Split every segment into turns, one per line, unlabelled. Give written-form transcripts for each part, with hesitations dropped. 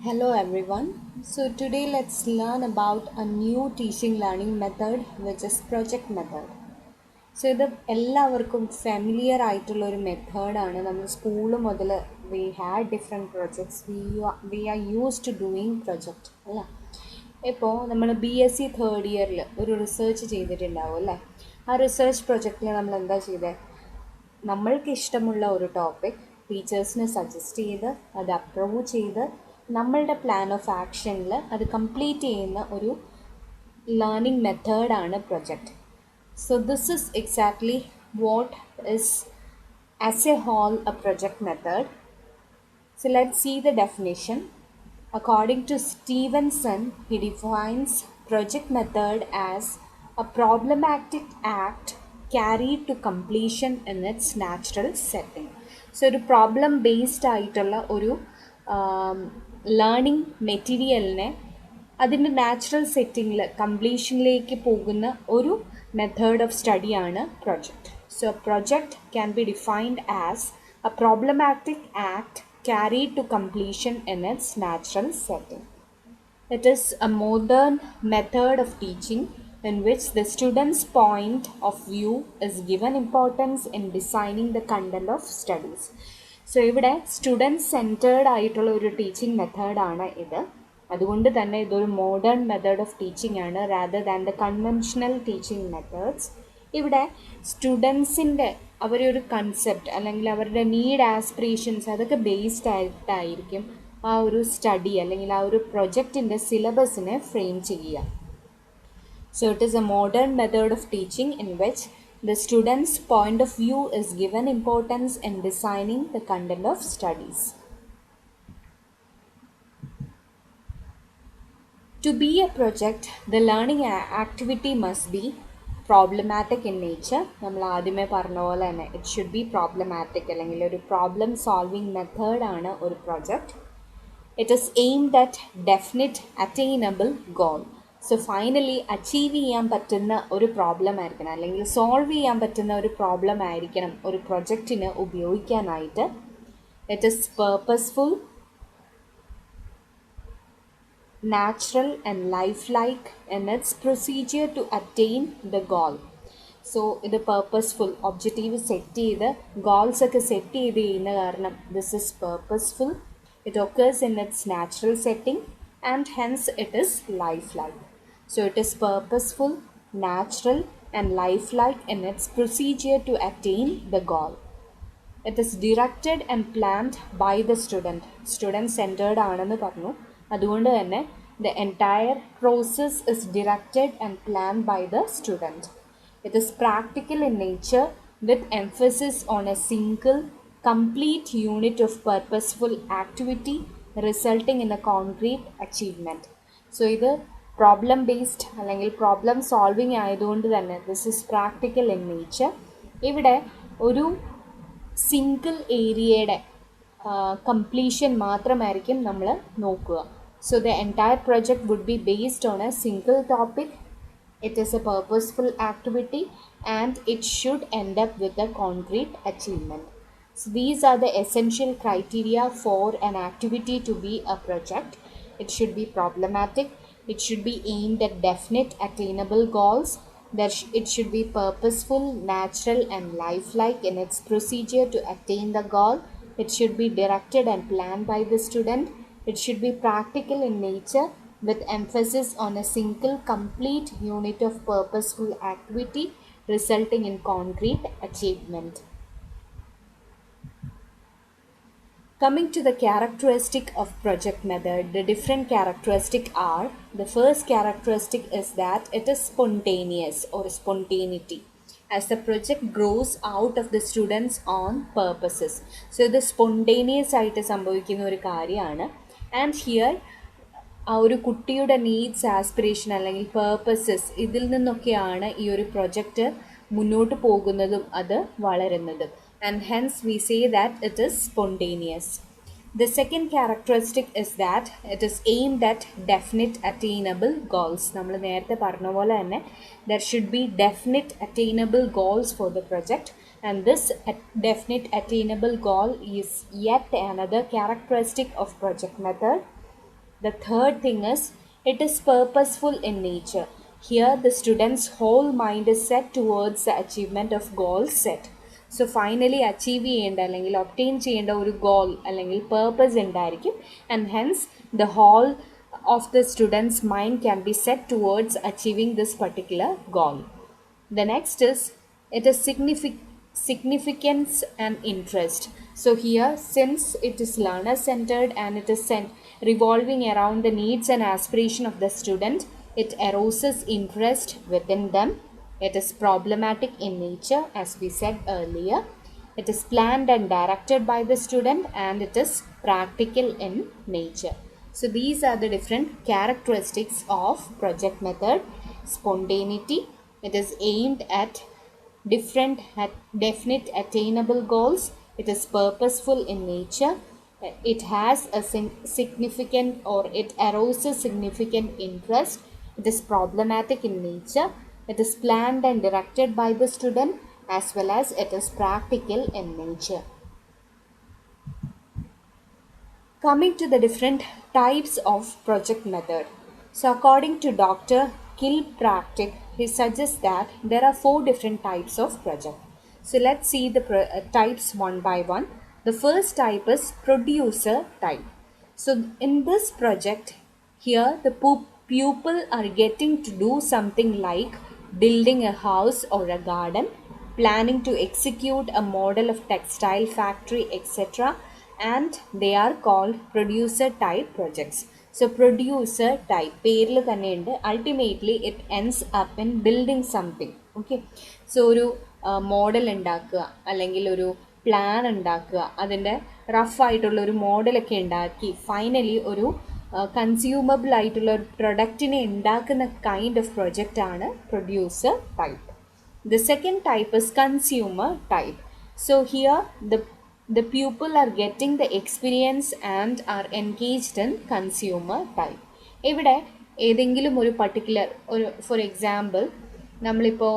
Hello everyone. So today let's learn about a new teaching learning method which is project method. So ഇത് എല്ലാവർക്കും familiar ആയിട്ടുള്ള ഒരു മെത്തേഡാണ്. നമ്മൾ സ്കൂൾ മുതൽ we had different projects we are use to doing project അല്ല. ഇപ്പോൾ നമ്മൾ BSc തേർഡ് ഇയറിൽ ഒരു റിസർച്ച് ചെയ്തിട്ടുണ്ടാവും അല്ലേ. ആ റിസർച്ച് പ്രൊജക്റ്റിൽ നമ്മൾ എന്താ ചെയ്തത്? നമ്മൾക്ക് ഇഷ്ടമുള്ള ഒരു ടോപ്പിക് ടീച്ചേഴ്സിന് സജസ്റ്റ് ചെയ്ത് അത് അപ്രൂവ് ചെയ്ത് നമ്മളുടെ പ്ലാൻ ഓഫ് ആക്ഷനിൽ അത് കംപ്ലീറ്റ് ചെയ്യുന്ന ഒരു ലേണിംഗ് മെത്തേഡാണ് project. So this is exactly what is as a whole a project method. So let's see the definition. According to Stevenson, he defines project method as a problematic act carried to completion in its natural setting. So ഒരു problem based ആയിട്ടുള്ള ഒരു learning മെറ്റീരിയലിനെ അതിൻ്റെ natural സെറ്റിങ്ങിൽ കംപ്ലീഷനിലേക്ക് പോകുന്ന ഒരു method of സ്റ്റഡിയാണ് project. So project can be defined as a problematic act carried to completion in its natural setting. It is a modern method of teaching in which the student's point of view is given importance in designing the content of studies. So ഇവിടെ student centred ആയിട്ടുള്ള ഒരു teaching മെത്തേഡാണ് ഇത്. അതുകൊണ്ട് തന്നെ ഇതൊരു modern method of teaching ആണ് rather than the conventional teaching methods. ഇവിടെ സ്റ്റുഡൻസിൻ്റെ അവരൊരു കൺസെപ്റ്റ് അല്ലെങ്കിൽ അവരുടെ നീഡ് ആസ്പിറേഷൻസ് അതൊക്കെ ബേസ്ഡ് ആയിട്ടായിരിക്കും ആ ഒരു സ്റ്റഡി അല്ലെങ്കിൽ ആ ഒരു പ്രൊജക്റ്റിൻ്റെ സിലബസിനെ ഫ്രെയിം ചെയ്യുക. So it is A modern method of teaching in which the student's point of view is given importance in designing the content of studies. To be a project, the learning activity must be problematic in nature. നമ്മൾ ആദ്യമേ പറഞ്ഞ പോലെ തന്നെ it should be problematic അല്ലെങ്കിൽ ഒരു problem solving മെത്തേഡാണ് ഒരു project. It is aimed at definite attainable goal. So finally achieve ചെയ്യാൻ പറ്റുന്ന ഒരു പ്രോബ്ലം ആയിരിക്കണം അല്ലെങ്കിൽ സോൾവ് ചെയ്യാൻ പറ്റുന്ന ഒരു പ്രോബ്ലം ആയിരിക്കണം ഒരു പ്രൊജക്റ്റിന് ഉപയോഗിക്കാനായിട്ട്. It is purposeful, natural and lifelike in its procedure to attain the goal. So ഇത് പേർപ്പസ്ഫുൾ ഒബ്ജക്റ്റീവ് സെറ്റ് ചെയ്ത് ഗോൾസ് ഒക്കെ സെറ്റ് ചെയ്ത് ചെയ്യുന്ന കാരണം this is purposeful. It occurs in its natural setting and hence it is life like. So it is purposeful, natural and life like in its procedure to attain the goal. It is directed and planned by the student. Student centred ആണെന്ന് പറഞ്ഞു. അതുകൊണ്ട് തന്നെ the entire process is directed and planned by the student. It is practical in nature with emphasis on a single complete unit of purposeful activity resulting in a concrete achievement. So ഇത് problem based അല്ലെങ്കിൽ problem solving ആയതുകൊണ്ട് തന്നെ this is practical in nature. ഇവിടെ ഒരു single ഏരിയയുടെ completion മാത്രമായിരിക്കും നമ്മൾ നോക്കുക. So the entire project would be based on a single topic. It is a purposeful activity and it should end up with a concrete achievement. So these are the essential criteria for an activity to be a project. It should be problematic. It should be aimed at definite attainable goals. It should be purposeful, natural and lifelike in its procedure to attain the goal. It should be directed and planned by the student. It should be practical in nature with emphasis on a single complete unit of purposeful activity resulting in concrete achievement. Coming to the characteristic of project method, the different characteristics are, the first characteristic is that it is spontaneous or spontaneity as the project grows out of the students' own purposes. So ഇത് spontaneous ആയിട്ട് സംഭവിക്കുന്ന ഒരു കാര്യമാണ്. And here ആ ഒരു കുട്ടിയുടെ needs, aspiration അല്ലെങ്കിൽ purposes ഇതിൽ നിന്നൊക്കെയാണ് ഈ ഒരു പ്രൊജക്റ്റ് മുന്നോട്ട് പോകുന്നതും അത് വളരുന്നതും. And hence we say that it is spontaneous. The second characteristic is that it is aimed at definite attainable goals. നമ്മൾ നേരത്തെ പറഞ്ഞ പോലെ തന്നെ there should be definite attainable goals for the project. And this definite attainable goal is yet another characteristic of project method. The third thing is it is purposeful in nature. Here, the student's whole mind is set towards the achievement of goals set. So finally achieve ചെയ്യേണ്ട അല്ലെങ്കിൽ obtain ചെയ്യേണ്ട ഒരു goal അല്ലെങ്കിൽ purpose ഉണ്ടായിരിക്കും and hence the whole of the students mind can be set towards achieving this particular goal. The next is it is significance and interest. So here, since it is learner centered and it is revolving around the needs and aspiration of the student, it arouses interest within them. It is problematic in nature, as we said earlier. It is planned and directed by the student, and it is practical in nature. So these are the different characteristics of project method. Spontaneity, it is aimed at definite attainable goals. It is purposeful in nature. It has a significant or it arouses significant interest. It is problematic in nature. It is planned and directed by the student, as well as it is practical in nature. Coming to the different types of project method. So according to Dr. Kilpatrick, he suggests that there are 4 different types of project. So let's see the types one by one. The first type is producer type. So in this project, here the pupil are getting to do something like building a house or a garden, planning to execute a model of textile factory, etc., and they are called producer type projects. So producer type പേരിൽ തന്നെയുണ്ട്, ultimately it ends up in building something. Okay, so ഒരു model ഉണ്ടാക്കുക അല്ലെങ്കിൽ ഒരു plan ഉണ്ടാക്കുക, അതിൻ്റെ rough ആയിട്ടുള്ള ഒരു മോഡലൊക്കെ ഉണ്ടാക്കി ഫൈനലി ഒരു കൺസ്യൂമബിൾ ആയിട്ടുള്ള ഒരു പ്രൊഡക്റ്റിനെ ഉണ്ടാക്കുന്ന കൈൻഡ് ഓഫ് പ്രൊജക്റ്റ് ആണ് producer type. The second type is consumer type. So here the pupil are getting the experience and are engaged in consumer type. ഇവിടെ ഏതെങ്കിലും ഒരു പർട്ടിക്കുലർ ഒരു ഫോർ എക്സാമ്പിൾ നമ്മളിപ്പോൾ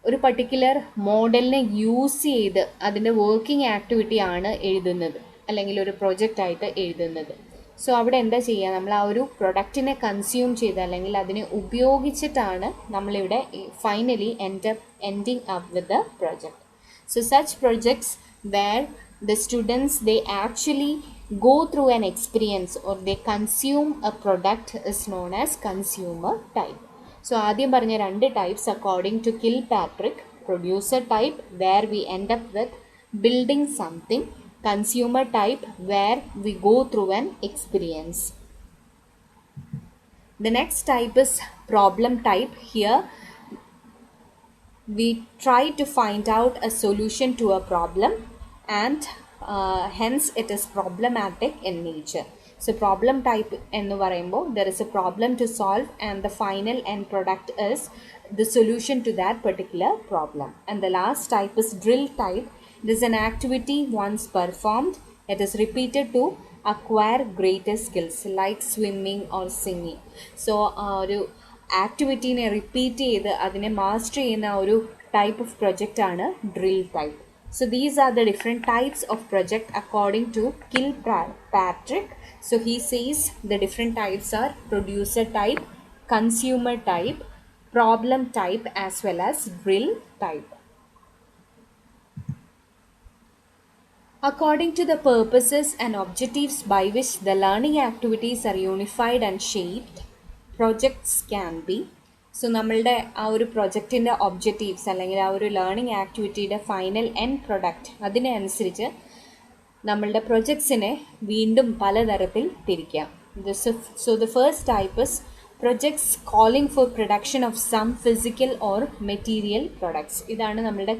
ഒരു പർട്ടിക്കുലർ മോഡലിനെ യൂസ് ചെയ്ത് അതിൻ്റെ വർക്കിംഗ് ആക്ടിവിറ്റി ആണ് എഴുതുന്നത് അല്ലെങ്കിൽ ഒരു പ്രൊജക്റ്റായിട്ട് എഴുതുന്നത്. സോ അവിടെ എന്താ ചെയ്യുക, നമ്മൾ ആ ഒരു പ്രൊഡക്റ്റിനെ കൺസ്യൂം ചെയ്ത് അല്ലെങ്കിൽ അതിനെ ഉപയോഗിച്ചിട്ടാണ് നമ്മളിവിടെ finally ending up with the project. So such projects where the students they actually go through an experience or they consume a product is known as consumer type. So ആദ്യം പറഞ്ഞ 2 types according to Kilpatrick, producer type where we end up with building something, consumer type where we go through an experience. The next type is problem type. Here we try to find out a solution to a problem and hence it is problematic in nature. So problem type എന്ന് പറയുമ്പോൾ there is a problem to solve and the final end product is the solution to that particular problem. And the last type is drill type. It is an activity once performed. It is repeated to acquire greater skills like swimming or singing. So ഒരു ആക്ടിവിറ്റീനെ repeat ചെയ്ത് അതിനെ master ചെയ്യുന്ന ഒരു type of project ആണ് drill type. So these are the different types of project according to Kilpatrick. So he says the different types are producer type, consumer type, problem type, as well as drill type. According to the purposes and objectives by which the learning activities are unified and shaped, projects can be. So നമ്മളുടെ ആ ഒരു പ്രൊജക്റ്റിൻ്റെ objectives അല്ലെങ്കിൽ ആ ഒരു learning ആക്ടിവിറ്റിയുടെ final end product അതിനെ അനുസരിച്ച് നമ്മളുടെ പ്രൊജക്ട്സിനെ വീണ്ടും പലതരത്തിൽ തിരിക്കാം. So the first type is projects calling for production of some physical or material products. ഇതാണ് നമ്മളുടെ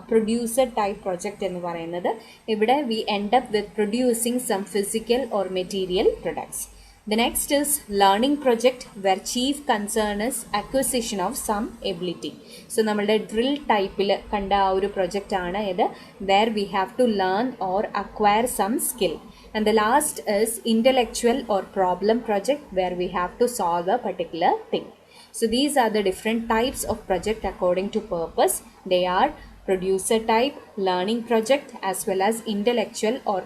പ്രൊഡ്യൂസർ ടൈപ്പ് പ്രൊജക്റ്റ് എന്ന് പറയുന്നത്. ഇവിടെ we end up with producing some physical or material products. The next is learning project where chief concern is acquisition of some ability. So നമ്മളുടെ drill ടൈപ്പിൽ കണ്ട ആ ഒരു പ്രൊജക്റ്റ് ആണ് ഇത്, where we have to learn or acquire some skill. And the last is intellectual or problem project where we have to solve a particular thing. So these are the different types of project according to purpose. They are producer type, learning project, as well as intellectual or